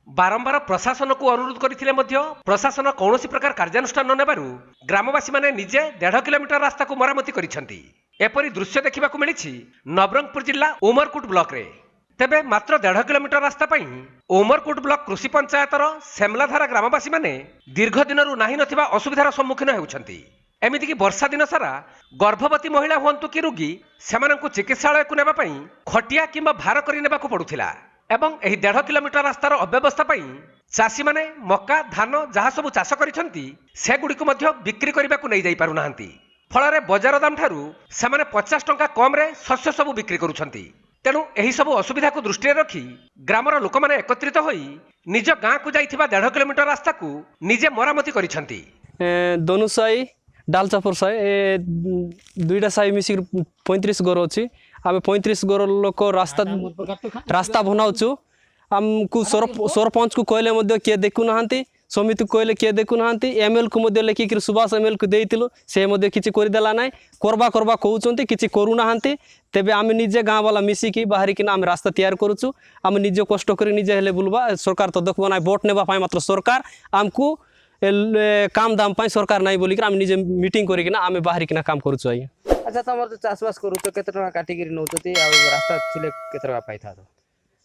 बारंबार प्रशासन को अनुरोध करथिले मध्य प्रशासन कौनसी प्रकार कार्यानुष्ठान न नेबारु ग्रामवासी माने निजे 1.5 किलोमीटर रास्ता को मरामती करिसेंती। एपरी दृश्य देखा मिली नवरंगपुर जिला उमरकोट ब्लॉक रे। तेबे मात्र 1.5 किलोमीटर रास्ता पई उमरकोट ब्लॉक कृषि पंचायतर सेमलाधारा ग्रामवासी माने दीर्घ दिनरु नाही नथिबा असुविधार सम्मुखीन हेउछंती। एमिति कि वर्षा दिन सारा गर्भवती महिला हुंतु कि रोगी सेमानंकु चिकित्सालय को नेबा पई खटिया किंबा भार करि नेबा को पडुथिला एवं एही 1.5 किलोमीटर रास्तार अव्यवस्था पई चाषी माने मक्का धान जहाँ सब चाष करिसेंती से गुडी को मध्य बिक्री करबा को नै जाई पारु नाहंती। फଳରେ बजार दाम ठारू सेमाने 50 टंका कम रे शस्य सब बिक्री करुछंती। तेणु एही सब असुविधा को दृष्टि रखी ग्रामर लोक माने एकत्रित होई निज गाँ को जाइथिबा 1.5 किलोमीटर रास्ता को निजे मरामती करिसेंती। दोनों साई डालचापुर साई दुईटा साई मिसिक 35 घर अच्छी आम 35 घर लोक रास्ता बनाऊँ। आमको सरपंच को कहले किए देखुना समिति को कहले किए देखुना एमएल को लिखिक सुभाष एमएल को देइथिलु से किसी करदेला ना करवा कहते किसी करूना। तेबे आम निजे गाँ वाला मिसिकी बाहरिकिना आम रास्ता तैयार करुचु। आम निजे कष्ट कर निजे हेले बुलवा सरकार तो देखबो ना वोट नेबा पाई मात्र सरकार आमको काम दाम पाई सरकार नहीं बोलिक आम निजे मीटिंग करिकिना आम बाहरिकिना काम करुचु। आज्ञा अच्छा तुम तो चाषबास करूँ केते टका काटिक नौती रास्ता थिले केते टका पाई था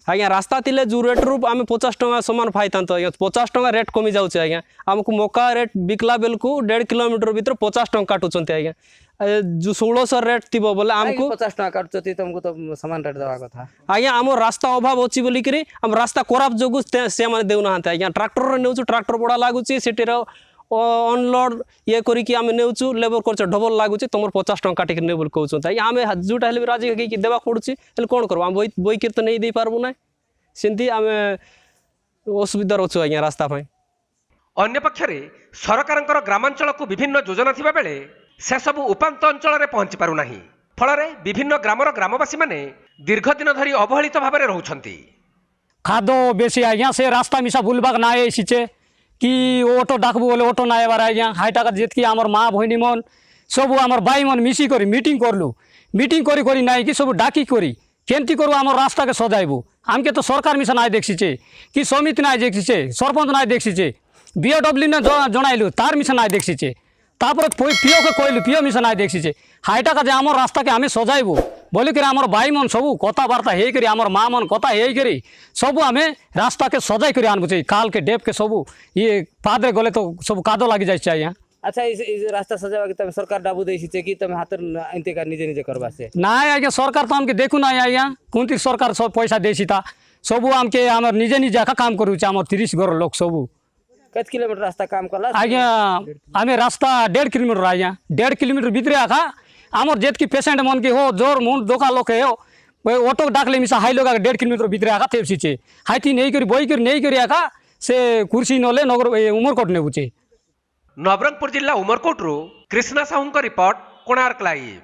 आज्ञा रास्ता थिले जो रेट रू आम 50 टका सामान पाई था। 50 टका रेट कमी जाऊे। आज्ञा आमको मका रेट बिकला बेल को 1.5 किलोमीटर भीतर 50 टका काटुंट। आज्ञा जो 1600 रेट थी बोले आमको 50 टका काटुंट तुमको तो सामान रेट देवा कथा। आज्ञा आम रास्ता अभाव अच्छी बोलिक आम रास्ता खराब जो से मैंने देना। आज्ञा ट्राक्टर नौ ट्राक्टर बड़ा लगुच से अनलोड ये करिकी आम नेउचु लेबर खर्च डबल लगुच तुम 50 टका काटिक ने बोल कहते। आम जोटा हेल्ले राजी कि देवा पड़ुची कौन कर बईक तो नहीं दे पारबू ना सेमती आम असुविधा अच्छु। आज्ञा रास्ता अन्य पक्षरे सरकारंकर ग्रामांचल को विभिन्न योजना थिबा बेले से सब उपांत अंचल रे पहुंची पारु नाही। फଳରେ विभिन्न ग्रामर ग्रामवासी माने दीर्घ दिन धरी अवहेलित भाव में रहउछंती। खादो बेसी आज्ञा से रास्ता मिसा बुलबाक ना एसिचे कि ऑटो डाकबू बोले ऑटो ना एबार। आज्ञा हाईटा जितकी आमर माँ भईनी मन सब आमर बाई मन मिसी करी मीटिंग करलु। मीटिंग करी करी नाई कि सब डाकी करी केमती करू आमर रास्ता के सजाइबू। आमके तो सरकार मिसा ना देखिचे कि समिति ना देखिचे सरपंच ना देखिचे बीओडब्ल्यू ने जनाइलु तार मिसा ना देखिचे तापर पीओ के कहलु पीओ मिसा ना देखिचे हाईटा का आम रास्ता के आम सजाइबू बोलिक आमर बाई मन सब कथबार्ता होकर आमर माँ मन कथा होकर सब आम रास्ता के सजाई कर आनबू चाहिए। काल के डेप के सब ये पादरे गले तो सब कादो लगी जाए। आज्ञा अच्छा इस रास्ता सजावा कि तुम सरकार डाबू देछि कि तुम हाथ इंतजार निजे निजे करबा से ना। आज्ञा सरकार तो हमके देखू ना। आज्ञा कौन सरकार सब पैसा देसी था सब आमके आम निजे निजे आका काम करूँ। आम 30 घर लोग सब कत किलोमीटर रास्ता काम करला। आज्ञा आम रास्ता 1.5 किलोमीटर। आज्ञा 1.5 किलोमीटर भीतर आखा आमर जेतकी पेसेंट मन के हो जोर मुंड दोका लोक हो ऑटो डाकले मिसा हाई लोग 1.5 किलोमीटर भीतर आखा थेपसीचे हाथी नहीं करी बई करी नहीं करी आखा से कुर्सी नले नगर उमरकोट नेबुचे। नवरंगपुर जिला उमरकोट कृष्णा साहू रिपोर्ट कोणार्क लाइव।